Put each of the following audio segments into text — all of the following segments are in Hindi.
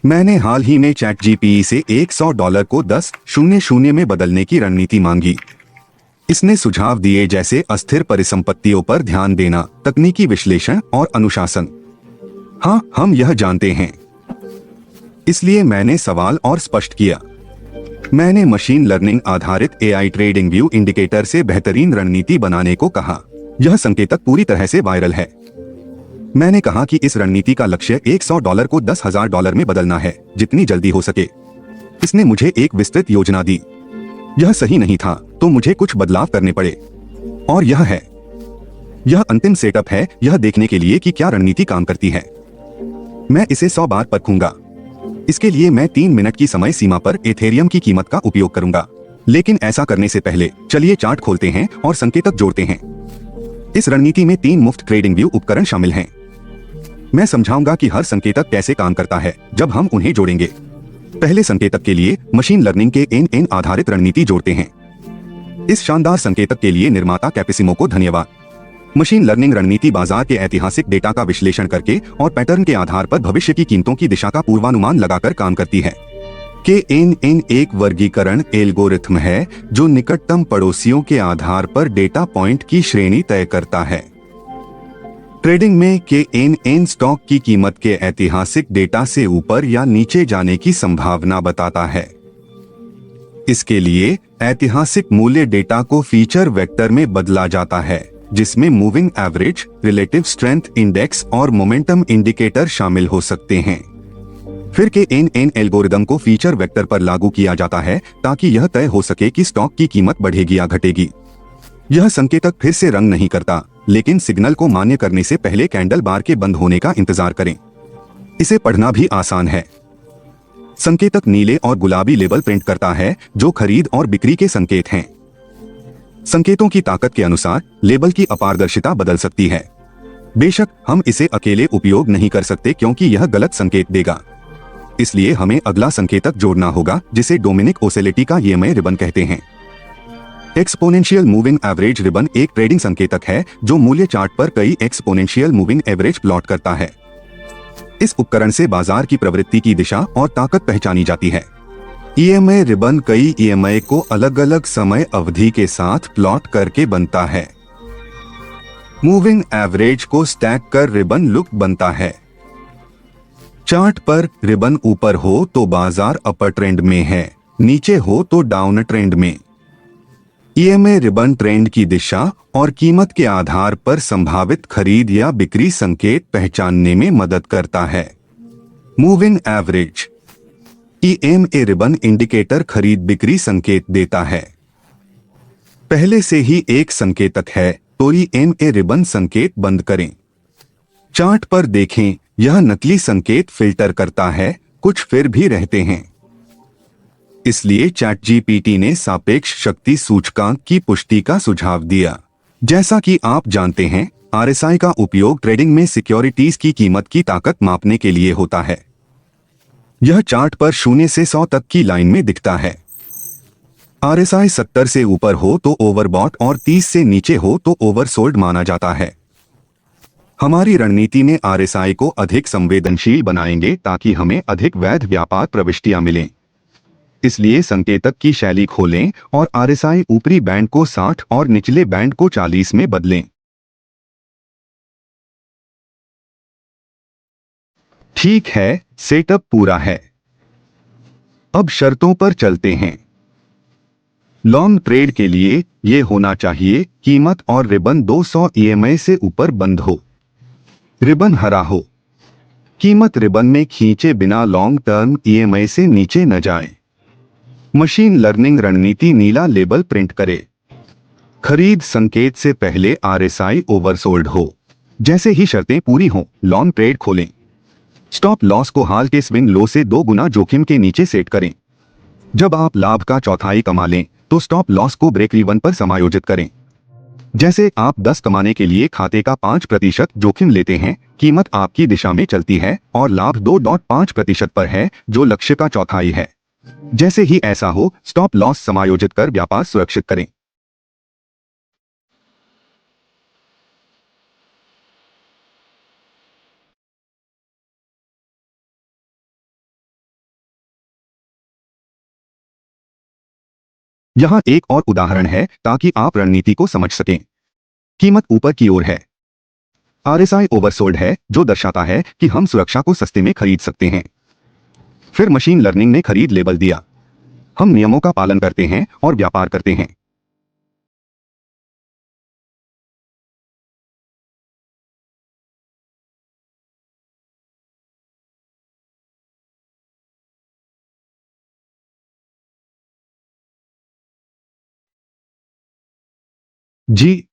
मैंने हाल ही में चैट जीपीटी से $100 को 10,00 में बदलने की रणनीति मांगी। इसने सुझाव दिए जैसे अस्थिर परिसंपत्तियों पर ध्यान देना, तकनीकी विश्लेषण और अनुशासन। हाँ, हम यह जानते हैं। इसलिए मैंने सवाल और स्पष्ट किया। मैंने मशीन लर्निंग आधारित एआई ट्रेडिंग व्यू इंडिकेटर से बेहतरीन रणनीति बनाने को कहा। यह संकेतक पूरी तरह से वायरल है। मैंने कहा कि इस रणनीति का लक्ष्य $100 को $10,000 में बदलना है, जितनी जल्दी हो सके। इसने मुझे एक विस्तृत योजना दी। यह सही नहीं था तो मुझे कुछ बदलाव करने पड़े। और यह है। यह अंतिम सेटअप है, यह देखने के लिए कि क्या रणनीति काम करती है। मैं इसे 100 बार परखूंगा। इसके लिए मैं 3 मिनट की समय सीमा पर एथेरियम की कीमत का उपयोग करूंगा। लेकिन ऐसा करने से पहले चलिए चार्ट खोलते हैं और संकेतक जोड़ते हैं। इस रणनीति में 3 मुफ्त ट्रेडिंग व्यू उपकरण शामिल हैं। मैं समझाऊंगा कि हर संकेतक कैसे काम करता है जब हम उन्हें जोड़ेंगे। पहले संकेतक के लिए मशीन लर्निंग के एन आधारित रणनीति जोड़ते हैं। इस शानदार संकेतक के लिए निर्माता कैपेसिमो को धन्यवाद। मशीन लर्निंग रणनीति बाजार के ऐतिहासिक डेटा का विश्लेषण करके और पैटर्न के आधार पर भविष्य की कीमतों की दिशा का पूर्वानुमान लगाकर काम करती है। KNN एक वर्गीकरण एल्गोरिथ्म है जो निकटतम पड़ोसियों के आधार पर डेटा पॉइंट की श्रेणी तय करता है। ट्रेडिंग में KNN स्टॉक की कीमत के ऐतिहासिक डेटा से ऊपर या नीचे जाने की संभावना बताता है। इसके लिए ऐतिहासिक मूल्य डेटा को फीचर वेक्टर में बदला जाता है, जिसमें moving average, relative strength index और मोमेंटम इंडिकेटर शामिल हो सकते हैं। फिर KNN एल्गोरिदम को फीचर वेक्टर पर लागू किया जाता है ताकि यह तय हो सके कि स्टॉक की कीमत बढ़ेगी या घटेगी। यह संकेतक फिर से रंग नहीं करता, लेकिन सिग्नल को मान्य करने से पहले कैंडल बार के बंद होने का इंतजार करें। इसे पढ़ना भी आसान है। संकेतक नीले और गुलाबी लेबल प्रिंट करता है जो खरीद और बिक्री के संकेत हैं। संकेतों की ताकत के अनुसार लेबल की अपारदर्शिता बदल सकती है। बेशक हम इसे अकेले उपयोग नहीं कर सकते क्योंकि यह गलत संकेत देगा। इसलिए हमें अगला संकेतक जोड़ना होगा जिसे डोमिनिक ओसेलेटी का EMA रिबन कहते हैं। एक्सपोनेंशियल मूविंग एवरेज रिबन एक ट्रेडिंग संकेतक है जो मूल्य चार्ट पर कई एक्सपोनेंशियल मूविंग एवरेज प्लॉट करता है। इस उपकरण से बाजार की प्रवृत्ति की दिशा और ताकत पहचानी जाती है। EMA रिबन कई EMA को अलग अलग समय अवधि के साथ प्लॉट करके बनता है। मूविंग एवरेज को स्टैक कर रिबन लुक बनता है। चार्ट पर रिबन ऊपर हो तो बाजार अपर ट्रेंड में है, नीचे हो तो डाउन ट्रेंड में। EMA रिबन ट्रेंड की दिशा और कीमत के आधार पर संभावित खरीद या बिक्री संकेत पहचानने में मदद करता है। Moving average EMA ribbon indicator खरीद बिक्री संकेत देता है। पहले से ही एक संकेतक है तो EMA रिबन संकेत बंद करें। चार्ट पर देखें, यह नकली संकेत फिल्टर करता है, कुछ फिर भी रहते हैं। इसलिए चैट जीपीटी ने सापेक्ष शक्ति सूचकांक की पुष्टि का सुझाव दिया। जैसा कि आप जानते हैं, RSI का उपयोग ट्रेडिंग में सिक्योरिटीज की कीमत की ताकत मापने के लिए होता है। यह चार्ट पर 0 से 100 तक की लाइन में दिखता है। RSI 70 से ऊपर हो तो ओवरबॉट और 30 से नीचे हो तो ओवरसोल्ड माना जाता है। हमारी रणनीति में RSI को अधिक संवेदनशील बनाएंगे ताकि हमें अधिक वैध व्यापार प्रविष्टियां मिलें। इसलिए संकेतक की शैली खोलें और RSI ऊपरी बैंड को 60 और निचले बैंड को 40 में बदलें। ठीक है, सेटअप पूरा है। अब शर्तों पर चलते हैं। लॉन्ग ट्रेड के लिए यह होना चाहिए कीमत और रिबन 200 EMA से ऊपर बंद हो। रिबन हरा हो। कीमत रिबन में खींचे बिना लॉन्ग टर्म EMA से नीचे न जाए। मशीन लर्निंग रणनीति नीला लेबल प्रिंट करे। खरीद संकेत से पहले RSI ओवरसोल्ड हो। जैसे ही शर्तें पूरी हों, लॉन्ग ट्रेड खोलें। स्टॉप लॉस को हाल के स्विंग लो से 2 गुना जोखिम के नीचे सेट करें। जब आप लाभ का चौथाई कमा लें तो स्टॉप लॉस को ब्रेक इवन पर समायोजित करें। जैसे आप 10 कमाने के लिए खाते का 5% जोखिम लेते हैं, कीमत आपकी दिशा में चलती है और लाभ 2.5% पर है जो लक्ष्य का चौथाई है। जैसे ही ऐसा हो, स्टॉप लॉस समायोजित कर व्यापार सुरक्षित करें। यहाँ एक और उदाहरण है ताकि आप रणनीति को समझ सकें। कीमत ऊपर की ओर है। आरएसआई ओवरसोल्ड है, जो दर्शाता है कि हम सुरक्षा को सस्ते में खरीद सकते हैं। फिर मशीन लर्निंग ने खरीद लेबल दिया। हम नियमों का पालन करते हैं और व्यापार करते हैं। जी।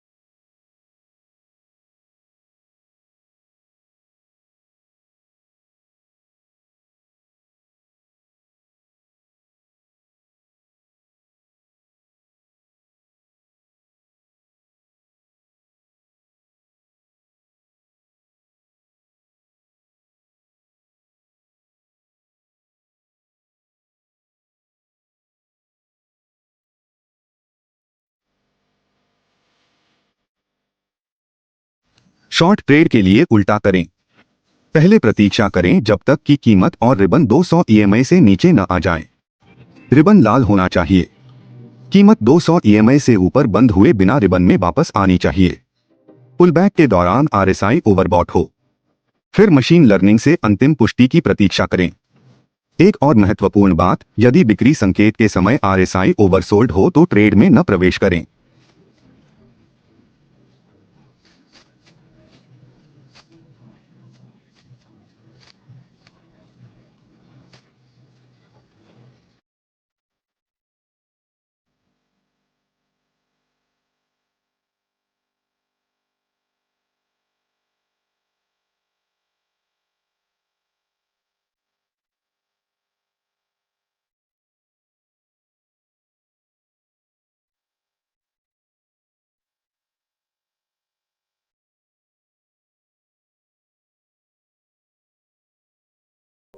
शॉर्ट ट्रेड के लिए उल्टा करें। पहले प्रतीक्षा करें जब तक कि कीमत और रिबन 200 ईएमए से नीचे न आ जाए। रिबन लाल होना चाहिए। कीमत 200 ईएमए से ऊपर बंद हुए बिना रिबन में वापस आनी चाहिए। पुलबैक के दौरान आरएसआई ओवरबॉट हो। फिर मशीन लर्निंग से अंतिम पुष्टि की प्रतीक्षा करें। एक और महत्वपूर्ण बात, यदि बिक्री संकेत के समय आरएसआई ओवरसोल्ड हो तो ट्रेड में न प्रवेश करें।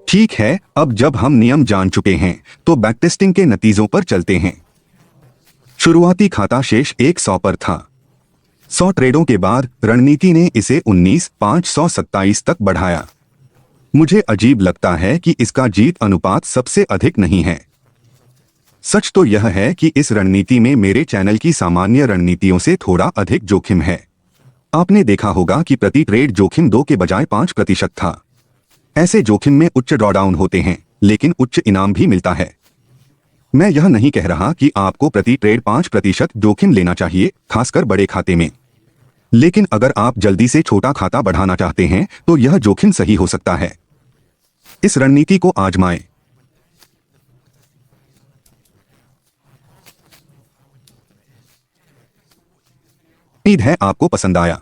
ठीक है, अब जब हम नियम जान चुके हैं तो बैकटेस्टिंग के नतीजों पर चलते हैं। शुरुआती खाता शेष 100 पर था। 100 ट्रेडों के बाद रणनीति ने इसे 19,527 तक बढ़ाया। मुझे अजीब लगता है कि इसका जीत अनुपात सबसे अधिक नहीं है। सच तो यह है कि इस रणनीति में मेरे चैनल की सामान्य रणनीतियों से थोड़ा अधिक जोखिम है। आपने देखा होगा कि प्रति ट्रेड जोखिम 2 के बजाय 5% था। ऐसे जोखिम में उच्च ड्रॉडाउन होते हैं, लेकिन उच्च इनाम भी मिलता है। मैं यह नहीं कह रहा कि आपको प्रति ट्रेड 5% जोखिम लेना चाहिए, खासकर बड़े खाते में। लेकिन अगर आप जल्दी से छोटा खाता बढ़ाना चाहते हैं तो यह जोखिम सही हो सकता है। इस रणनीति को आजमाएं। उम्मीद है आपको पसंद आया।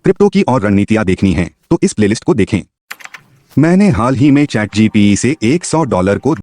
क्रिप्टो की और रणनीतियां देखनी हैं तो इस प्लेलिस्ट को देखें। मैंने हाल ही में चैट जीपीटी से $100 को